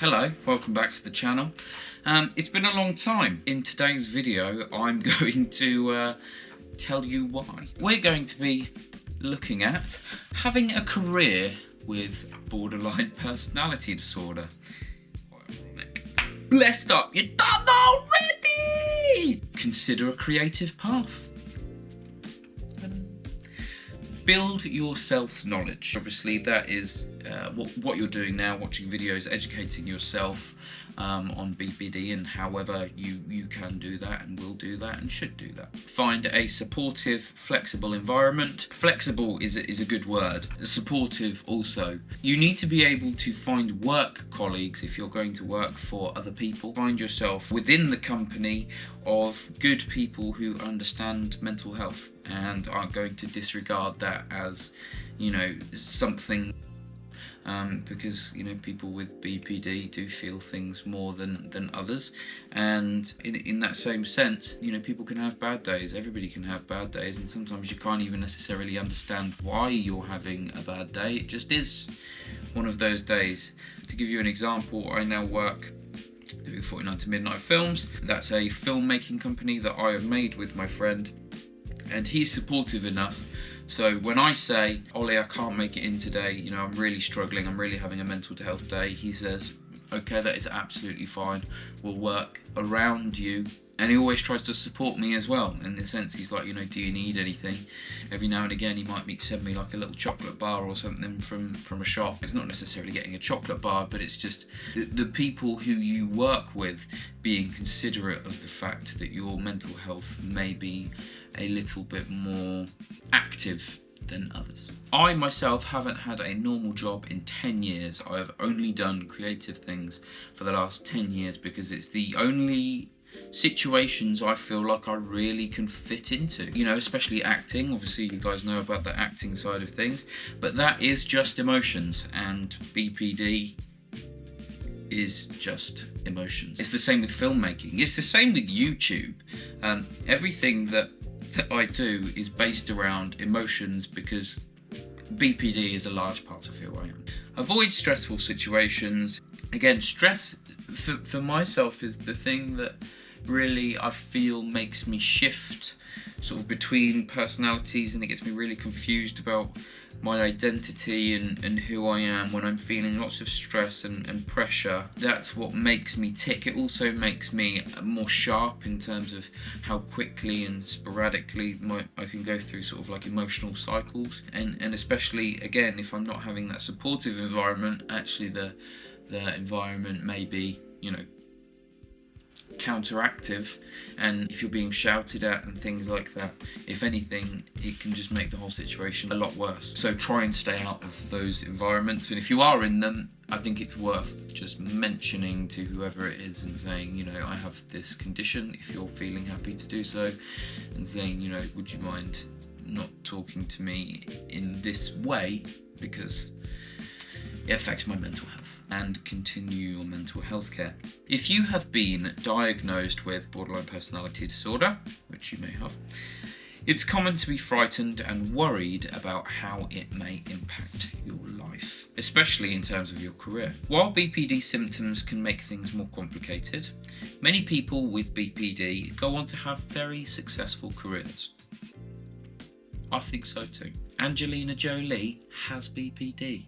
Hello, welcome back to the channel. It's been a long time. In today's video, I'm going to tell you why. We're going to be looking at having a career with borderline personality disorder. Blessed up, you done already! Consider a creative path. Build your self-knowledge. Obviously that is what you're doing now, watching videos, educating yourself on BPD, and however you can do that and will do that and should do that. Find a supportive, flexible environment. Flexible is a good word. Supportive also. You need to be able to find work colleagues if you're going to work for other people. Find yourself within the company of good people who understand mental health and aren't going to disregard that as, something. Because people with BPD do feel things more than others, and in that same sense, people can have bad days. Everybody can have bad days, and sometimes you can't even necessarily understand why you're having a bad day. It just is one of those days. To give you an example, I now work doing 49 to Midnight Films. That's a filmmaking company that I have made with my friend, and he's supportive enough. So when I say, Ollie, I can't make it in today, I'm really struggling, I'm really having a mental health day, he says, okay, that is absolutely fine, we'll work around you. And he always tries to support me as well, in the sense he's like, do you need anything? Every now and again he might send me like a little chocolate bar or something from a shop. It's not necessarily getting a chocolate bar, but it's just the people who you work with being considerate of the fact that your mental health may be a little bit more active than others. I myself haven't had a normal job in 10 years. I have only done creative things for the last 10 years because it's the only situations I feel like I really can fit into, especially acting. Obviously you guys know about the acting side of things, but that is just emotions, and BPD is just emotions. It's the same with filmmaking, it's the same with YouTube. Everything that I do is based around emotions because BPD is a large part of who I am. Avoid stressful situations. Again, stress for myself is the thing that really I feel makes me shift sort of between personalities, and it gets me really confused about my identity and who I am when I'm feeling lots of stress and pressure. That's what makes me tick. It also makes me more sharp in terms of how quickly and sporadically I can go through sort of like emotional cycles, and especially again if I'm not having that supportive environment, actually the environment may be counteractive, and if you're being shouted at and things like that, if anything, it can just make the whole situation a lot worse. So try and stay out of those environments, and if you are in them, I think it's worth just mentioning to whoever it is and saying, I have this condition, if you're feeling happy to do so, and saying, would you mind not talking to me in this way because it affects my mental health, and continue your mental health care. If you have been diagnosed with borderline personality disorder, which you may have, it's common to be frightened and worried about how it may impact your life, especially in terms of your career. While BPD symptoms can make things more complicated, many people with BPD go on to have very successful careers. I think so too. Angelina Jolie has BPD.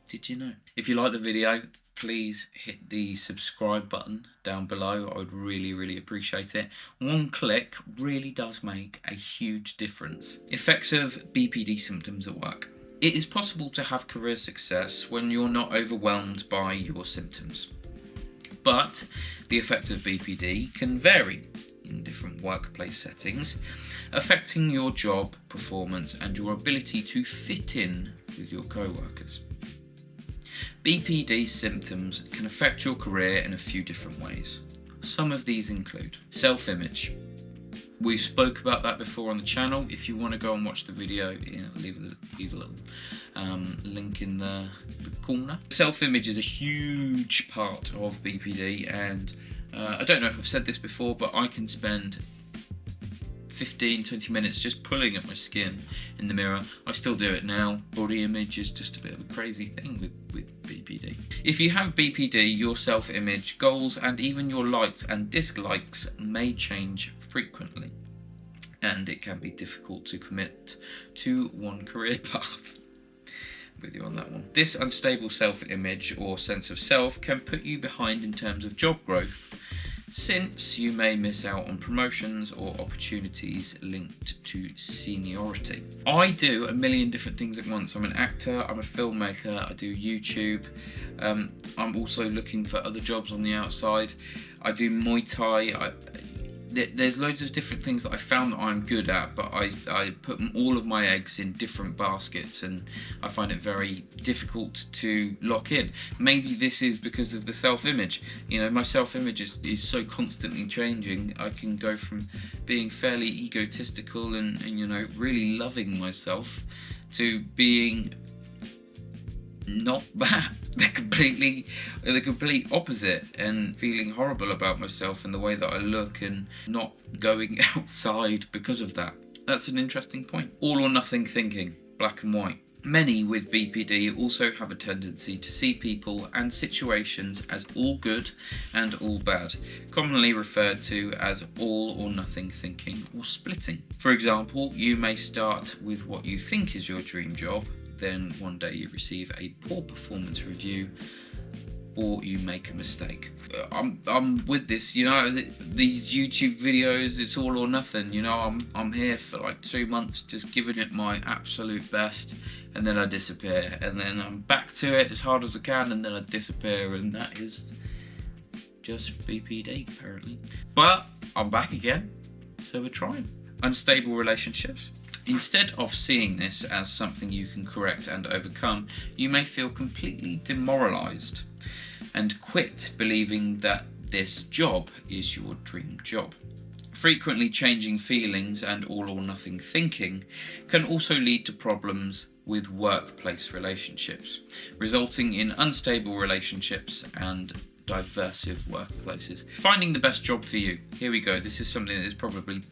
Did you know? If you like the video, please hit the subscribe button down below. I would really appreciate it. One click really does make a huge difference. Effects of BPD symptoms at work. It is possible to have career success when you're not overwhelmed by your symptoms. But the effects of BPD can vary in different workplace settings, affecting your job performance and your ability to fit in with your co-workers. BPD symptoms can affect your career in a few different ways. Some of these include self-image. We spoke about that before on the channel. If you want to go and watch the video, leave a little link in the corner. Self-image is a huge part of BPD, and I don't know if I've said this before, but I can spend 15-20 minutes just pulling at my skin in the mirror. I still do it now. Body image is just a bit of a crazy thing with BPD. If you have BPD, your self-image, goals, and even your likes and dislikes may change frequently, and it can be difficult to commit to one career path. With you on that one. This unstable self-image or sense of self can put you behind in terms of job growth, since you may miss out on promotions or opportunities linked to seniority. I do a million different things at once. I'm an actor, I'm a filmmaker, I do YouTube, I'm also looking for other jobs on the outside. I do Muay Thai. There's loads of different things that I found that I'm good at, but I put all of my eggs in different baskets, and I find it very difficult to lock in. Maybe this is because of the self-image. You know, my self-image is so constantly changing. I can go from being fairly egotistical and you know, really loving myself to being not that, the complete opposite, and feeling horrible about myself and the way that I look and not going outside because of that. That's an interesting point. All or nothing thinking, black and white. Many with BPD also have a tendency to see people and situations as all good and all bad, commonly referred to as all or nothing thinking or splitting. For example, you may start with what you think is your dream job, then one day you receive a poor performance review, or you make a mistake. I'm with this, you know, these YouTube videos, it's all or nothing, you know. I'm here for like 2 months just giving it my absolute best, and then I disappear, and then I'm back to it as hard as I can, and then I disappear, and that is just BPD apparently. But I'm back again, so we're trying. Unstable relationships. Instead of seeing this as something you can correct and overcome, you may feel completely demoralised and quit believing that this job is your dream job. Frequently changing feelings and all or nothing thinking can also lead to problems with workplace relationships, resulting in unstable relationships and diversive workplaces. Finding the best job for you. Here we go. This is something that is probably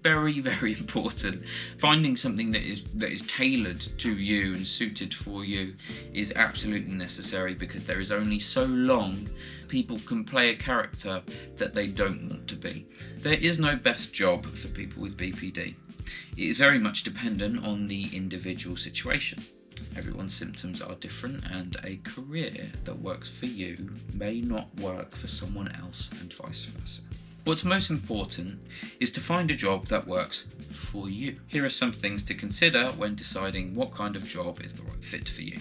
very, very important. Finding something that is tailored to you and suited for you is absolutely necessary, because there is only so long people can play a character that they don't want to be. There is no best job for people with BPD. It is very much dependent on the individual situation. Everyone's symptoms are different, and a career that works for you may not work for someone else, and vice versa. What's most important is to find a job that works for you. Here are some things to consider when deciding what kind of job is the right fit for you.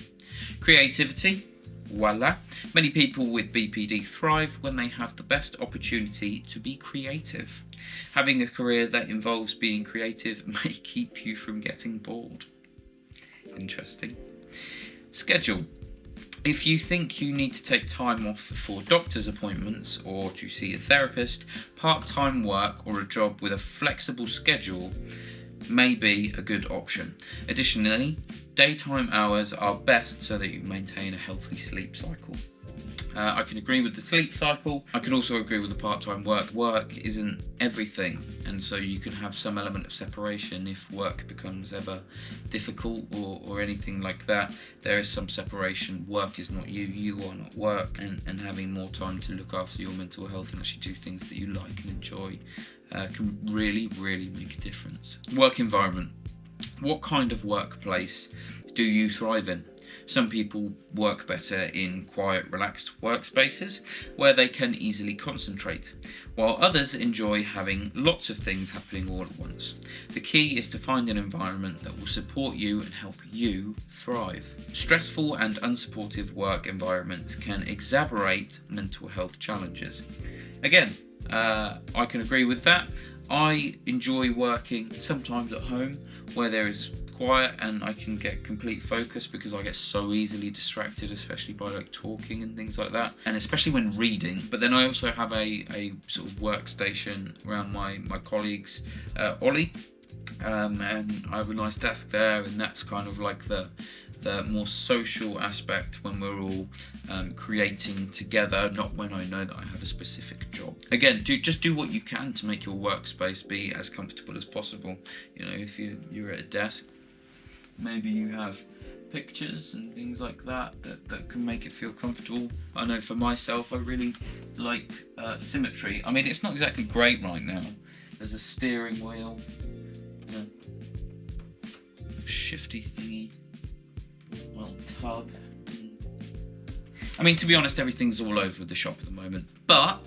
Creativity. Voila. Many people with BPD thrive when they have the best opportunity to be creative. Having a career that involves being creative may keep you from getting bored. Interesting. Schedule. If you think you need to take time off for doctor's appointments or to see a therapist, part-time work or a job with a flexible schedule may be a good option. Additionally, daytime hours are best so that you maintain a healthy sleep cycle. I can agree with the sleep cycle. I can also agree with the part-time work. Work isn't everything, and so you can have some element of separation if work becomes ever difficult or anything like that. There is some separation. Work is not you, you are not work, and having more time to look after your mental health and actually do things that you like and enjoy can really, really make a difference. Work environment. What kind of workplace do you thrive in? Some people work better in quiet, relaxed workspaces where they can easily concentrate, while others enjoy having lots of things happening all at once. The key is to find an environment that will support you and help you thrive. Stressful and unsupportive work environments can exacerbate mental health challenges. Again, I can agree with that. I enjoy working sometimes at home where there is quiet and I can get complete focus, because I get so easily distracted, especially by like talking and things like that, and especially when reading. But then I also have a sort of workstation around my colleagues, Ollie, and I have a nice desk there, and that's kind of like the more social aspect when we're all creating together, not when I know that I have a specific job. Again, just do what you can to make your workspace be as comfortable as possible. You know, if you're at a desk, maybe you have pictures and things like that can make it feel comfortable. I know for myself, I really like symmetry. I mean, it's not exactly great right now. There's a steering wheel, shifty thingy, little tub. I mean, to be honest, everything's all over the shop at the moment, but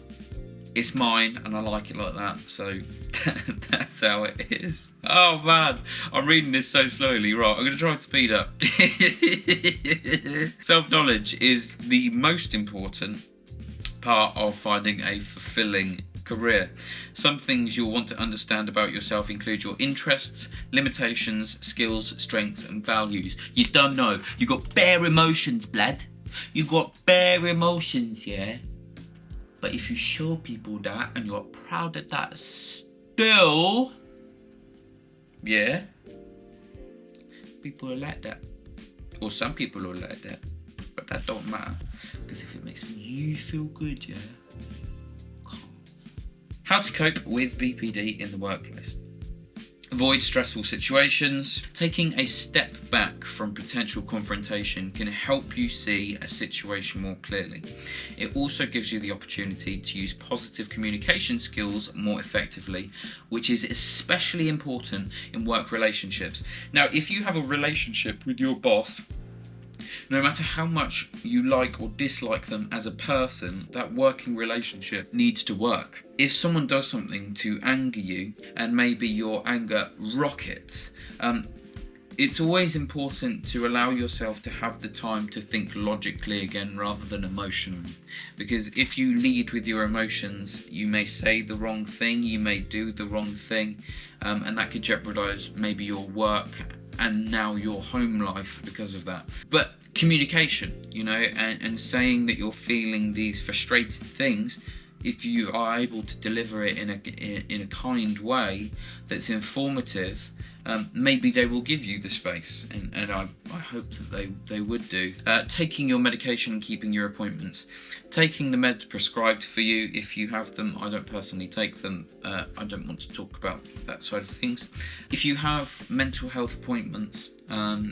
it's mine and I like it like that, so that's how it is. Oh man, I'm reading this so slowly. Right, I'm going to try and speed up. Self-knowledge is the most important part of finding a fulfilling career. Some things you'll want to understand about yourself include your interests, limitations, skills, strengths and values. You don't know. You got bare emotions, blood. You got bare emotions, yeah? But if you show people that and you're proud of that still, yeah, people are like that. Or some people are like that. But that don't matter. Because if it makes you feel good, yeah. How to cope with BPD in the workplace. Avoid stressful situations. Taking a step back from potential confrontation can help you see a situation more clearly. It also gives you the opportunity to use positive communication skills more effectively, which is especially important in work relationships. Now, if you have a relationship with your boss, no matter how much you like or dislike them as a person, that working relationship needs to work. If someone does something to anger you, and maybe your anger rockets, it's always important to allow yourself to have the time to think logically again rather than emotionally. Because if you lead with your emotions, you may say the wrong thing, you may do the wrong thing, and that could jeopardize maybe your work and now your home life because of that. But communication, and saying that you're feeling these frustrated things, if you are able to deliver it in a kind way that's informative, maybe they will give you the space, and I hope that they would do. Taking your medication and keeping your appointments. Taking the meds prescribed for you if you have them. I don't personally take them. I don't want to talk about that side of things. If you have mental health appointments,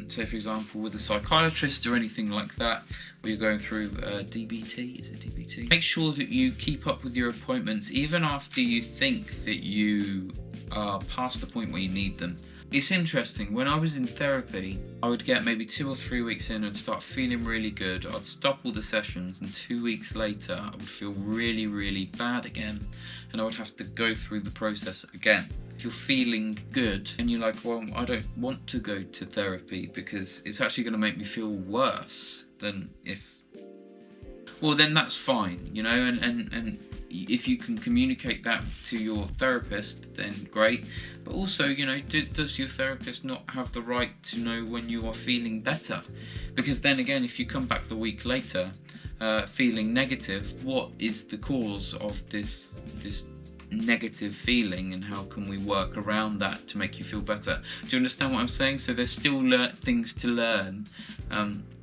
say for example with a psychiatrist or anything like that, where you're going through DBT, is it DBT? Make sure that you keep up with your appointments even after you think that you are past the point where you need them. It's interesting, when I was in therapy, I would get maybe 2 or 3 weeks in and start feeling really good. I'd stop all the sessions and 2 weeks later I would feel really, really bad again, and I would have to go through the process again. If you're feeling good and you're like, well, I don't want to go to therapy because it's actually going to make me feel worse than if... Well, then that's fine, and if you can communicate that to your therapist, then great. But also, does your therapist not have the right to know when you are feeling better? Because then again, if you come back the week later feeling negative, what is the cause of this negative feeling, and how can we work around that to make you feel better? Do you understand what I'm saying? So there's still things to learn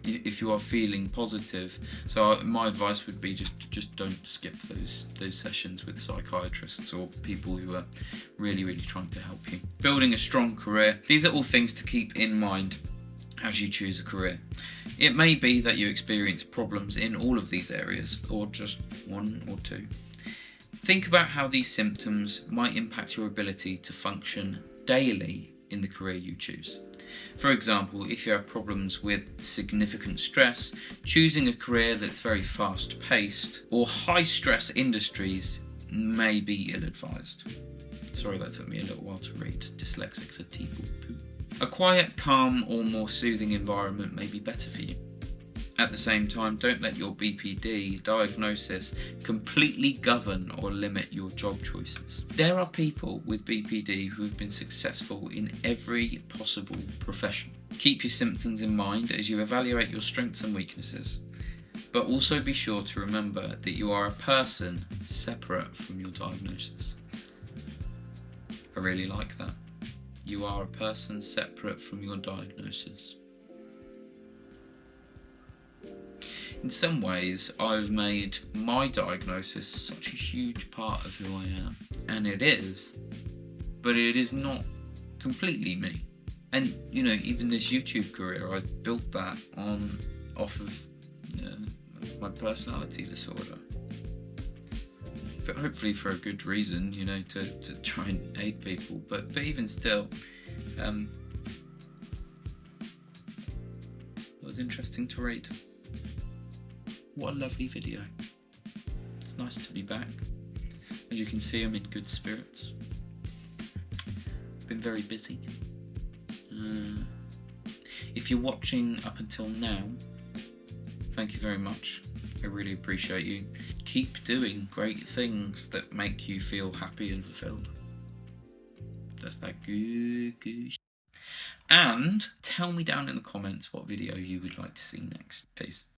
if you are feeling positive. So my advice would be just don't skip those sessions with psychiatrists or people who are really, really trying to help you. Building a strong career. These are all things to keep in mind as you choose a career. It may be that you experience problems in all of these areas, or just one or two. Think about how these symptoms might impact your ability to function daily in the career you choose. For example, if you have problems with significant stress, choosing a career that's very fast-paced or high-stress industries may be ill-advised. Sorry, that took me a little while to read. Dyslexics are people. A quiet, calm or more soothing environment may be better for you. At the same time, don't let your BPD diagnosis completely govern or limit your job choices. There are people with BPD who have been successful in every possible profession. Keep your symptoms in mind as you evaluate your strengths and weaknesses, but also be sure to remember that you are a person separate from your diagnosis. I really like that. You are a person separate from your diagnosis. In some ways, I've made my diagnosis such a huge part of who I am. And it is, but it is not completely me. And, you know, even this YouTube career, I've built that off of my personality disorder. Hopefully for a good reason, you know, to try and aid people. But even still, it was interesting to read. What a lovely video. It's nice to be back. As you can see, I'm in good spirits. Been very busy. If you're watching up until now, thank you very much. I really appreciate you. Keep doing great things that make you feel happy and fulfilled. That's that good. And tell me down in the comments what video you would like to see next. Peace.